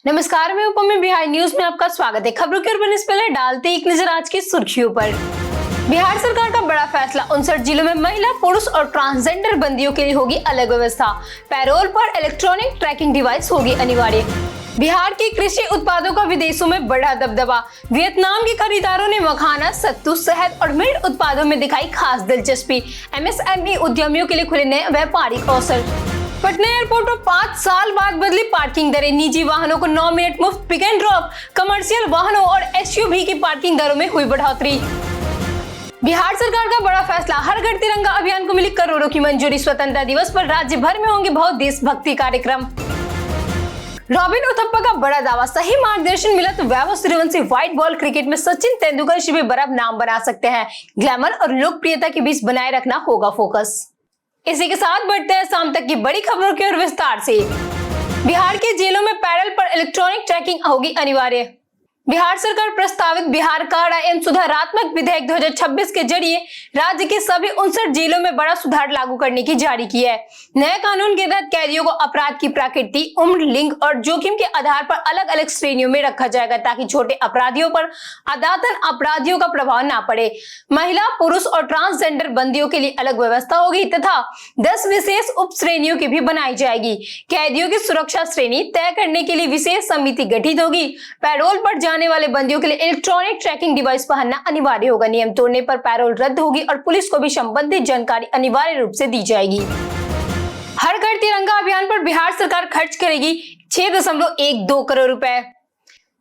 नमस्कार, मैं उपमा में बिहार न्यूज में आपका स्वागत है। खबरों के ऊपर पहले डालते एक नजर आज की सुर्खियों पर। बिहार सरकार का बड़ा फैसला, 59 जिलों में महिला, पुरुष और ट्रांसजेंडर बंदियों के लिए होगी अलग व्यवस्था। पैरोल पर इलेक्ट्रॉनिक ट्रैकिंग डिवाइस होगी अनिवार्य। बिहार के कृषि उत्पादों का विदेशों में बड़ा दबदबा। वियतनाम के खरीदारों ने मखाना, सत्तू, शहद और मिल्क उत्पादों में दिखाई खास दिलचस्पी। एमएसएमई उद्यमियों के लिए खुले नए व्यापारिक अवसर। पटना एयरपोर्ट पर 5 साल बाद बदली पार्किंग दरें। निजी वाहनों को 9 मिनट मुफ्त पिक एंड ड्रॉप। कमर्शियल वाहनों और एसयूवी की पार्किंग दरों में हुई बढ़ोतरी। बिहार सरकार का बड़ा फैसला, हर घर तिरंगा अभियान को मिली करोड़ों की मंजूरी। स्वतंत्रता दिवस पर राज्य भर में होंगे बहुत देशभक्ति कार्यक्रम। रॉबिन उथप्पा का बड़ा दावा, सही मार्गदर्शन मिला तो Vaibhav Suryavanshi white ball cricket में सचिन तेंदुलकर से भी बड़ा नाम बना सकते हैं। ग्लैमर और लोकप्रियता के बीच बनाए रखना होगा फोकस। इसी के साथ बढ़ते हैं शाम तक की बड़ी खबरों की ओर विस्तार से। बिहार के जेलों में पैरोल पर इलेक्ट्रॉनिक ट्रैकिंग होगी अनिवार्य। बिहार सरकार प्रस्तावित बिहार कारा एवं सुधारात्मक विधेयक 2026 के जरिए राज्य के सभी 59 जेलों में बड़ा सुधार लागू करने की जारी की है। नए कानून के तहत कैदियों को अपराध की प्रकृति, उम्र, लिंग और जोखिम के आधार पर अलग अलग श्रेणियों में रखा जाएगा ताकि छोटे अपराधियों पर आदातन अपराधियों का प्रभाव न पड़े। महिला, पुरुष और ट्रांसजेंडर बंदियों के लिए अलग व्यवस्था होगी तथा 10 विशेष उप श्रेणियों की भी बनाई जाएगी। कैदियों की सुरक्षा श्रेणी तय करने के लिए विशेष समिति गठित होगी। पैरोल पर जाने वाले बंदियों के लिए इलेक्ट्रॉनिक ट्रैकिंग डिवाइस पहनना अनिवार्य होगा। नियम तोड़ने पर पैरोल रद्द होगी और पुलिस को भी संबंधित जानकारी अनिवार्य रूप से दी जाएगी। हर घर तिरंगा अभियान पर बिहार सरकार खर्च करेगी 6.12 करोड़ रुपए।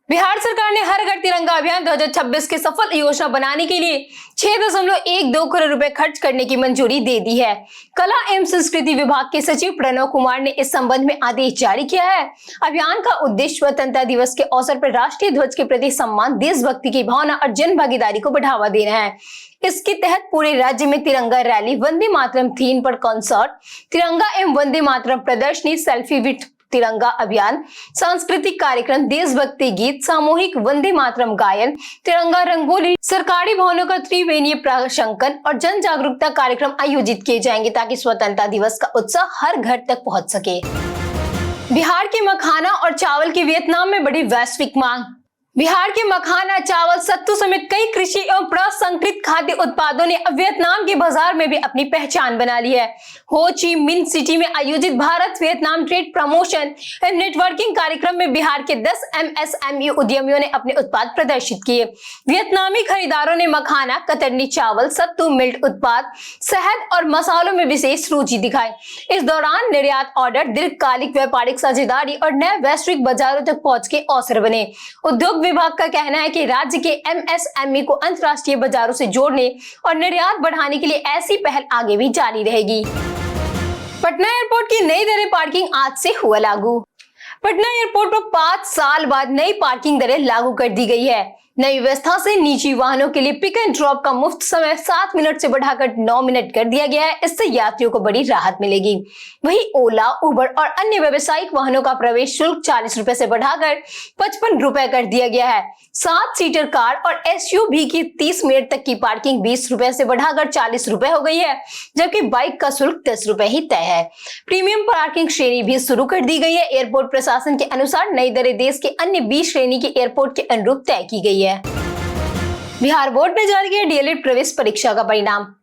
बिहार सरकार ने हर घर तिरंगा अभियान 2026 की सफल योजना बनाने के लिए 6.12 करोड़ रुपए खर्च करने की मंजूरी दे दी है। कला एवं संस्कृति विभाग के सचिव प्रणव कुमार ने इस संबंध में आदेश जारी किया है। अभियान का उद्देश्य स्वतंत्रता दिवस के अवसर पर राष्ट्रीय ध्वज के प्रति सम्मान, देशभक्ति की भावना और जन भागीदारी को बढ़ावा देना है। इसके तहत पूरे राज्य में तिरंगा रैली, वंदे मातरम थीम पर कॉन्सर्ट, तिरंगा एवं वंदे मातरम प्रदर्शनी, सेल्फी विथ तिरंगा अभियान, सांस्कृतिक कार्यक्रम, देशभक्ति गीत, सामूहिक वंदे मातरम गायन, तिरंगा रंगोली, सरकारी भवनों का त्रिवेणीय प्रशंकन और जन जागरूकता कार्यक्रम आयोजित किए जाएंगे ताकि स्वतंत्रता दिवस का उत्साह हर घर तक पहुंच सके। बिहार के मखाना और चावल की वियतनाम में बड़ी वैश्विक मांग। बिहार के मखाना, चावल, सत्तू समेत कई कृषि एवं प्रसंस्कृत खाद्य उत्पादों ने अब वियतनाम के बाजार में भी अपनी पहचान बना ली है। हो ची मिन्ह सिटी में आयोजित Bharat Vietnam trade promotion and networking कार्यक्रम में बिहार के 10 एमएसएमई उद्यमियों ने अपने उत्पाद प्रदर्शित किए। वियतनामी खरीदारों ने मखाना, कतरनी चावल, सत्तू, मिल्क उत्पाद, शहद और मसालों में विशेष रुचि दिखाई। इस दौरान निर्यात ऑर्डर, दीर्घकालिक व्यापारिक साझेदारी और नए वैश्विक बाजारों तक पहुंच के अवसर बने। उद्योग विभाग का कहना है कि राज्य के एमएसएमई को अंतर्राष्ट्रीय बाजारों से जोड़ने और निर्यात बढ़ाने के लिए ऐसी पहल आगे भी जारी रहेगी। पटना एयरपोर्ट की नई दरें पार्किंग आज से हुआ लागू। पटना एयरपोर्ट पर 5 साल बाद नई पार्किंग दरें लागू कर दी गई है। नई व्यवस्था से निजी वाहनों के लिए पिक एंड ड्रॉप का मुफ्त समय 7 मिनट से बढ़ाकर 9 मिनट कर दिया गया है। इससे यात्रियों को बड़ी राहत मिलेगी। वहीं ओला, उबर और अन्य व्यावसायिक वाहनों का प्रवेश शुल्क 40 रुपए से बढ़ाकर 55 रुपए कर दिया गया है। 7 सीटर कार और एसयूवी की 30 मिनट तक की पार्किंग 20 रुपए से बढ़ाकर 40 रुपए हो गई है, जबकि बाइक का शुल्क 10 रुपए ही तय है। प्रीमियम पार्किंग श्रेणी भी शुरू कर दी गई है। एयरपोर्ट प्रशासन के अनुसार नई दरें देश के अन्य 20 श्रेणी के एयरपोर्ट के अनुरूप तय की गई है। बिहार बोर्ड ने जारी किया डीएलएड प्रवेश परीक्षा का परिणाम।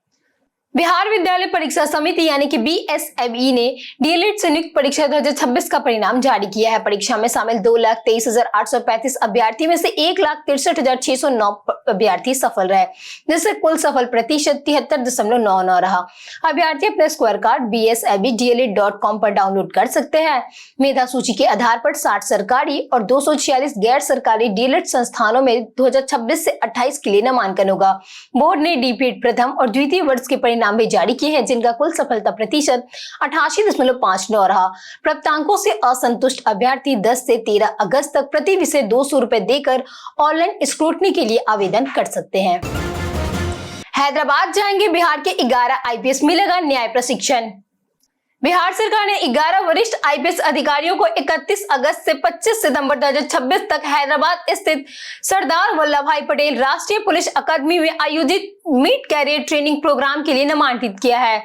बिहार विद्यालय परीक्षा समिति यानी कि बीएसएबई ने डीएलएड संयुक्त परीक्षा 2026 का परिणाम जारी किया है। परीक्षा में शामिल 2,23,835 अभ्यर्थी में से 1,63,609 अभ्यर्थी सफल रहे, जिससे कुल सफल प्रतिशत 73.99 रहा। अभ्यर्थी अपने स्क्वायर कार्ड bsebdled.com पर डाउनलोड कर सकते हैं। मेधा सूची के आधार पर 60 सरकारी और 246 गैर सरकारी डीएलएड संस्थानों में 2026 से 28 के लिए नामांकन होगा। बोर्ड ने डीपीएड प्रथम और द्वितीय वर्ष के परिणाम भी जारी किए हैं, जिनका कुल सफलता प्रतिशत 88.59 रहा। प्राप्तांकों से असंतुष्ट अभ्यर्थी 10 से 13 अगस्त तक प्रति विषय 200 रुपए देकर ऑनलाइन स्क्रूटनी के लिए आवेदन कर सकते हैं। हैदराबाद जाएंगे बिहार के 11 आईपीएस, मिलेगा न्याय प्रशिक्षण। बिहार सरकार ने 11 वरिष्ठ आईपीएस अधिकारियों को 31 अगस्त से 25 सितंबर 2026 तक हैदराबाद स्थित सरदार वल्लभ भाई पटेल राष्ट्रीय पुलिस अकादमी में आयोजित मिड कैरियर ट्रेनिंग प्रोग्राम के लिए नामांकित किया है।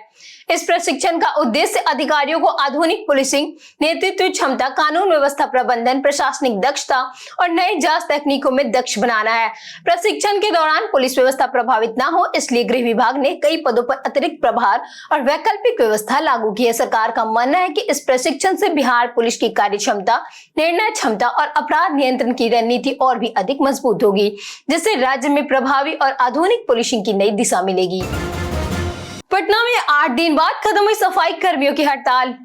इस प्रशिक्षण का उद्देश्य अधिकारियों को आधुनिक पुलिसिंग, नेतृत्व क्षमता, कानून व्यवस्था प्रबंधन, प्रशासनिक दक्षता और नई जांच तकनीकों में दक्ष बनाना है। प्रशिक्षण के दौरान पुलिस व्यवस्था प्रभावित न हो, इसलिए गृह विभाग ने कई पदों पर अतिरिक्त प्रभार और वैकल्पिक व्यवस्था लागू की है। सरकार का मानना है कि इस प्रशिक्षण से बिहार पुलिस की कार्य क्षमता, निर्णय क्षमता और अपराध नियंत्रण की रणनीति और भी अधिक मजबूत होगी, जिससे राज्य में प्रभावी और आधुनिक पुलिसिंग की नई दिशा मिलेगी। पटना में 8 दिन बाद खत्म हुई सफाई कर्मियों की हड़ताल।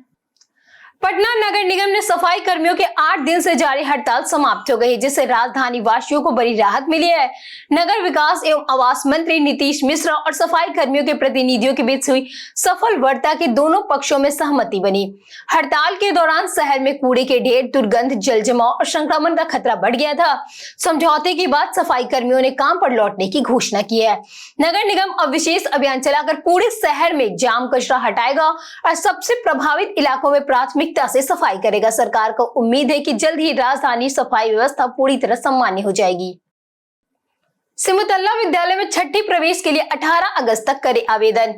पटना नगर निगम ने सफाई कर्मियों के 8 दिन से जारी हड़ताल समाप्त हो गई, जिससे राजधानी वासियों को बड़ी राहत मिली है। नगर विकास एवं आवास मंत्री नीतीश मिश्रा और सफाई कर्मियों के प्रतिनिधियों के बीच हुई सफल वार्ता के दोनों पक्षों में सहमति बनी। हड़ताल के दौरान शहर में कूड़े के ढेर, दुर्गंध, जल जमाव और संक्रमण का खतरा बढ़ गया था। समझौते के बाद सफाई कर्मियों ने काम पर लौटने की घोषणा की है। नगर निगम अब विशेष अभियान चलाकर पूरे शहर में जाम कचरा हटाएगा और सबसे प्रभावित इलाकों में प्राथमिक से सफाई करेगा। सरकार को उम्मीद है कि जल्द ही राजधानी सफाई व्यवस्था पूरी तरह सामान्य हो जाएगी। सिमुतल्ला विद्यालय में छठी प्रवेश के लिए 18 अगस्त तक करे आवेदन।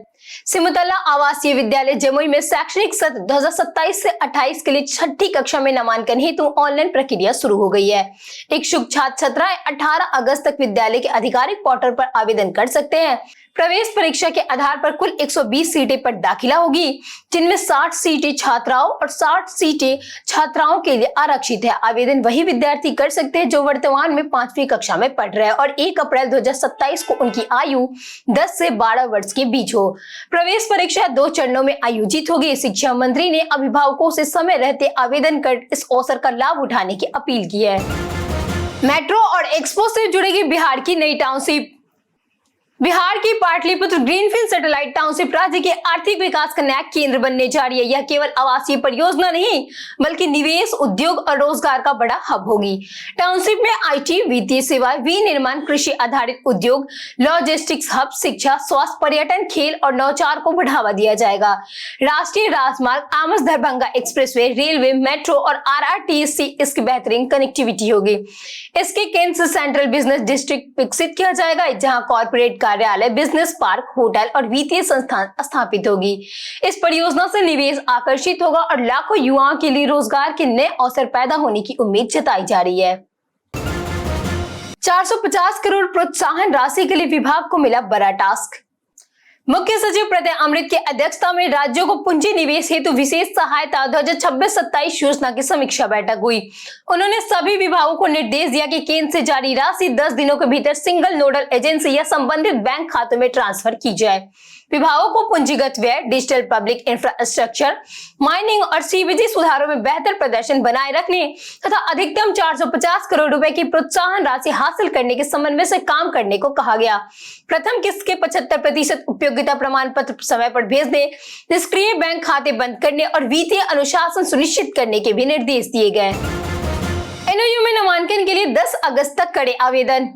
सिमुतल्ला आवासीय विद्यालय जमुई में शैक्षणिक सत्र 2027 से 28 के लिए छठी कक्षा में नामांकन हेतु ऑनलाइन प्रक्रिया शुरू हो गई है। इच्छुक छात्र छात्राएं 18 अगस्त तक विद्यालय के आधिकारिक पोर्टल पर आवेदन कर सकते हैं। प्रवेश परीक्षा के आधार पर कुल 120 सीटें पर दाखिला होगी, जिनमें 60 सीटें छात्राओं और 60 सीटें छात्राओं के लिए आरक्षित है। आवेदन वही विद्यार्थी कर सकते हैं जो वर्तमान में 5वीं कक्षा में पढ़ रहे हैं और 1 अप्रैल 2027 को उनकी आयु 10 से 12 वर्ष के बीच हो। प्रवेश परीक्षा 2 चरणों में आयोजित होगी। शिक्षा मंत्री ने अभिभावकों से समय रहते आवेदन कर इस अवसर का लाभ उठाने की अपील की है। मेट्रो और एक्सपो से जुड़ेगी बिहार की नई टाउनशिप। बिहार की पाटलिपुत्र ग्रीनफील्ड सैटेलाइट टाउनशिप राज्य के आर्थिक विकास का नया केंद्र बनने जा रही है। यह केवल आवासीय परियोजना नहीं, बल्कि निवेश, उद्योग और रोजगार का बड़ा हब होगी। टाउनशिप में आईटी, वित्तीय सेवाएं, विनिर्माण, कृषि आधारित उद्योग, लॉजिस्टिक्स हब, शिक्षा, स्वास्थ्य, पर्यटन, खेल और नवाचार को बढ़ावा दिया जाएगा। राष्ट्रीय राजमार्ग, Amas Darbhanga expressway, railway, metro और आरआरटीसी इसकी बेहतरीन कनेक्टिविटी होगी। इसके केंद्र से सेंट्रल बिजनेस डिस्ट्रिक्ट विकसित किया जाएगा, जहां कॉर्पोरेट कार्यालय, बिजनेस पार्क, होटल और वित्तीय संस्थान स्थापित होगी। इस परियोजना से निवेश आकर्षित होगा और लाखों युवाओं के लिए रोजगार के नए अवसर पैदा होने की उम्मीद जताई जा रही है। 450 करोड़ प्रोत्साहन राशि के लिए विभाग को मिला बड़ा टास्क। मुख्य सचिव प्रत्यय अमृत की अध्यक्षता में राज्यों को पूंजी निवेश हेतु विशेष सहायता 2026-27 योजना की समीक्षा बैठक हुई। उन्होंने सभी विभागों को निर्देश दिया कि केंद्र से जारी राशि 10 दिनों के भीतर सिंगल नोडल एजेंसी या संबंधित बैंक खातों में ट्रांसफर की जाए। विभागों को पूंजीगत व्यय, डिजिटल पब्लिक इंफ्रास्ट्रक्चर, माइनिंग और सीबीजी सुधारों में बेहतर प्रदर्शन बनाए रखने तथा अधिकतम 450 करोड़ रुपए की प्रोत्साहन राशि हासिल करने के समन्वय से काम करने को कहा गया। प्रथम किस्त के 75% उपयोगिता प्रमाण पत्र समय पर भेजने, निष्क्रिय बैंक खाते बंद करने और वित्तीय अनुशासन सुनिश्चित करने के भी निर्देश दिए गए। एनओयू में नामांकन के लिए 10 अगस्त तक करे आवेदन।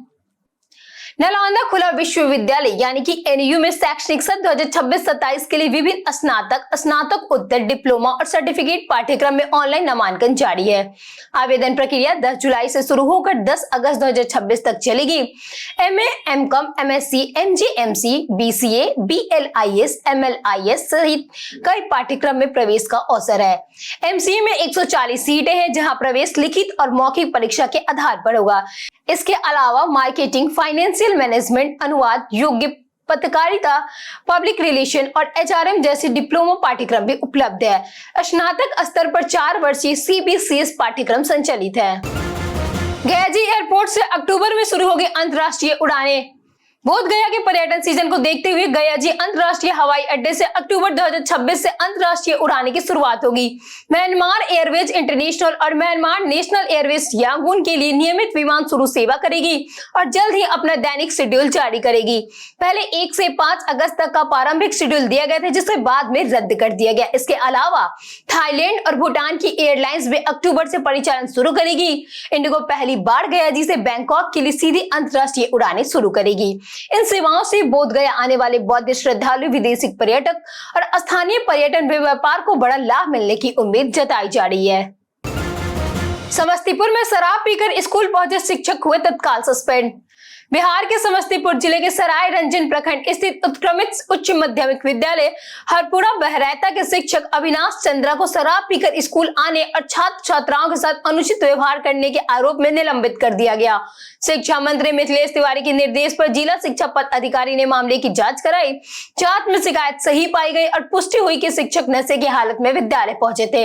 नालंदा खुला विश्वविद्यालय यानी कि एनयू में शैक्षणिक सत्र 2026-27 के लिए विभिन्न स्नातक, स्नातकोत्तर, डिप्लोमा और सर्टिफिकेट पाठ्यक्रम में ऑनलाइन नामांकन जारी है। आवेदन प्रक्रिया 10 जुलाई से शुरू होकर 10 अगस्त 2026 तक चलेगी। MA, MCom, MSc, MGMC, BCA, BLIS, MLIS सहित कई पाठ्यक्रम में प्रवेश का अवसर है। एमसीए में 140 सीटें हैं, जहां प्रवेश लिखित और मौखिक परीक्षा के आधार पर होगा। इसके अलावा मार्केटिंग, फाइनेंशियल मैनेजमेंट, अनुवाद, योग्य पत्रकारिता, पब्लिक रिलेशन और एचआरएम जैसे डिप्लोमा पाठ्यक्रम भी उपलब्ध है। स्नातक स्तर पर 4 वर्षीय सीबीसीएस पाठ्यक्रम संचालित है। गयाजी एयरपोर्ट से अक्टूबर में शुरू होगी अंतर्राष्ट्रीय उड़ानें। बोध गया के पर्यटन सीजन को देखते हुए गयाजी अंतर्राष्ट्रीय हवाई अड्डे से अक्टूबर 2026 से अंतर्राष्ट्रीय उड़ानें की शुरुआत होगी। म्यांमार एयरवेज इंटरनेशनल और म्यांमार नेशनल एयरवेज यांगून के लिए नियमित विमान शुरू सेवा करेगी और जल्द ही अपना दैनिक शेड्यूल जारी करेगी। पहले 1 से 5 अगस्त तक का प्रारंभिक शेड्यूल दिया गया था, जिसे बाद में रद्द कर दिया गया। इसके अलावा थाईलैंड और भूटान की एयरलाइंस भी अक्टूबर से परिचालन शुरू करेगी। इंडिगो पहली बार गयाजी से बैंकॉक के लिए सीधी अंतर्राष्ट्रीय उड़ानें शुरू करेगी। इन सेवाओं से बोध गया आने वाले बौद्ध श्रद्धालु, विदेशी पर्यटक और स्थानीय पर्यटन व्यापार को बड़ा लाभ मिलने की उम्मीद जताई जा रही है। समस्तीपुर में शराब पीकर स्कूल पहुंचे शिक्षक हुए तत्काल सस्पेंड। बिहार के समस्तीपुर जिले के सराय रंजन प्रखंड स्थित उत्क्रमित उच्च माध्यमिक विद्यालय हरपुरा बहरैता के शिक्षक अविनाश चंद्रा को शराब पीकर स्कूल आने और छात्र छात्राओं के साथ अनुचित व्यवहार करने के आरोप में निलंबित कर दिया गया। शिक्षा मंत्री मिथिलेश तिवारी के निर्देश पर जिला शिक्षा पद अधिकारी ने मामले की जांच कराई। जांच में शिकायत सही पाई गई और पुष्टि हुई कि शिक्षक नशे की हालत में विद्यालय पहुंचे थे।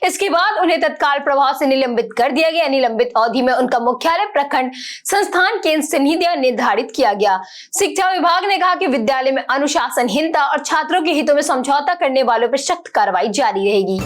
इसके बाद उन्हें तत्काल प्रभाव से निलंबित कर दिया गया। निलंबित अवधि में उनका मुख्यालय प्रखंड संस्थान केंद्र से निर्धारित किया गया। शिक्षा विभाग ने कहा कि विद्यालय में अनुशासनहीनता और छात्रों के हितों में समझौता करने वालों पर सख्त कार्रवाई जारी रहेगी।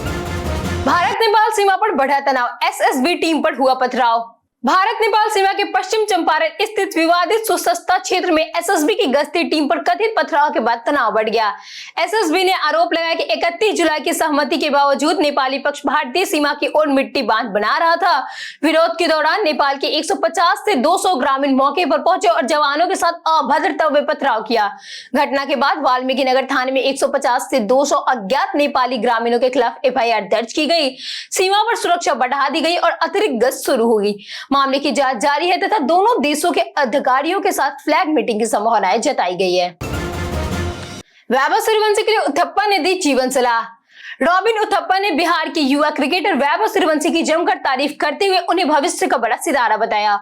भारत नेपाल सीमा पर बढ़ा तनाव, एसएसबी टीम पर हुआ पथराव। भारत नेपाल सीमा के पश्चिम चंपारण स्थित विवादित सुसस्ता क्षेत्र में एसएसबी की गश्ती टीम पर कथित पथराव के बाद तनाव बढ़ गया। एसएसबी ने आरोप लगाया कि 31 जुलाई की सहमति के बावजूद नेपाली पक्ष भारतीय सीमा की ओर मिट्टी बांध बना रहा था। विरोध के दौरान नेपाल के 150 से 200 ग्रामीण मौके पर पहुंचे और जवानों के साथ अभद्रता में पथराव किया। घटना के बाद वाल्मीकि नगर थाने में 150 से 200 अज्ञात नेपाली ग्रामीणों के खिलाफ एफआईआर दर्ज की गई। सीमा पर सुरक्षा बढ़ा दी गई और अतिरिक्त गश्त शुरू होगी। मामले की जांच जारी है तथा दोनों देशों के अधिकारियों के साथ फ्लैग मीटिंग की संभावनाएं जताई गई है। वैभव सूर्यवंशी के लिए उथप्पा ने दी जीवन सलाह। रॉबिन उथप्पा ने बिहार के युवा क्रिकेटर वैभव सूर्यवंशी की जमकर तारीफ करते हुए उन्हें भविष्य का बड़ा सितारा बताया।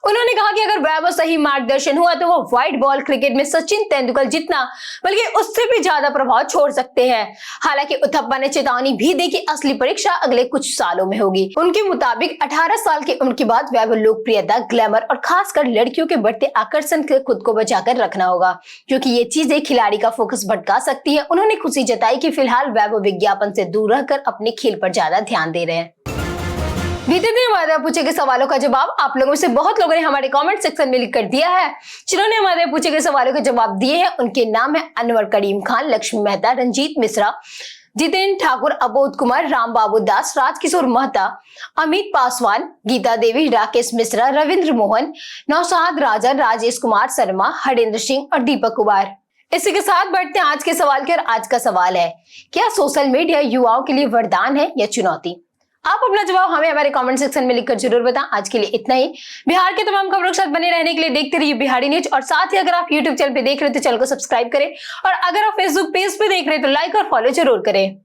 उन्होंने कहा कि अगर वैभव सही मार्गदर्शन हुआ तो वो व्हाइट बॉल क्रिकेट में सचिन तेंदुलकर जितना बल्कि उससे भी ज्यादा प्रभाव छोड़ सकते हैं। हालांकि उथप्पा ने चेतावनी भी दी कि असली परीक्षा अगले कुछ सालों में होगी। उनके मुताबिक 18 साल की उम्र के बाद वैभव लोकप्रियता, ग्लैमर और खासकर लड़कियों के बढ़ते आकर्षण से खुद को बचाकर रखना होगा, क्योंकि ये चीजें खिलाड़ी का फोकस भटका सकती है। उन्होंने खुशी जताई कि फिलहाल वैभव विज्ञापन से दूर रहकर अपने खेल पर ज्यादा ध्यान दे रहे हैं। बीते दिन हमारे पूछे गए सवालों का जवाब आप लोगों में से बहुत लोगों ने हमारे कमेंट सेक्शन में लिख कर दिया है। जिन्होंने हमारे पूछे गए सवालों के जवाब दिए हैं उनके नाम है अनवर करीम खान, लक्ष्मी मेहता, रंजीत मिश्रा, जितेंद्र ठाकुर, अबोध कुमार, राम बाबू दास, राजकिशोर महता, अमित पासवान, गीता देवी, राकेश मिश्रा, रविंद्र मोहन, नौशाद राजा, राजेश कुमार शर्मा, हरेंद्र सिंह और दीपक कुमार। इसी के साथ बढ़ते हैं आज के सवाल की। और आज का सवाल है, क्या सोशल मीडिया युवाओं के लिए वरदान है या चुनौती? आप अपना जवाब हमें हमारे कमेंट सेक्शन में लिखकर जरूर बताएं। आज के लिए इतना ही। बिहार के तमाम खबरों के साथ बने रहने के लिए देखते रहिए बिहारी न्यूज। और साथ ही अगर आप यूट्यूब चैनल पे देख रहे हो तो चैनल को सब्सक्राइब करें और अगर आप फेसबुक पेज पे देख रहे हो तो लाइक और फॉलो जरूर करें।